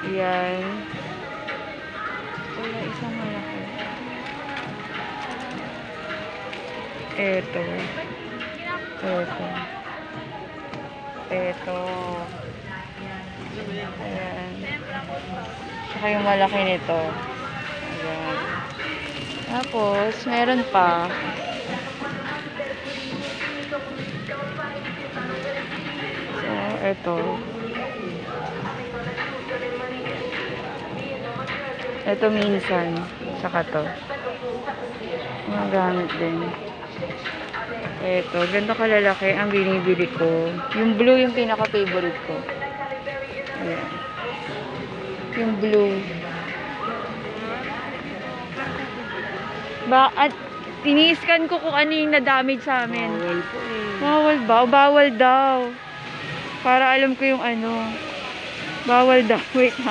Yan. Wala isang malaki. Eto. Eto. Eto. Ayan. Saka yung malaki nito. Ayan. Tapos, meron pa. So, eto. Ito minsan. Saka to. Mga gamit din. Ito. Ganito kalalaki ang binibili ko. Yung blue yung pinaka-favorite ko. Ayan. Yung blue. At tiniskan ko kung ano yung na-damage sa amin. Bawal po eh. Bawal ba? Bawal daw. Para alam ko yung ano. Bawal daw. Wait ha.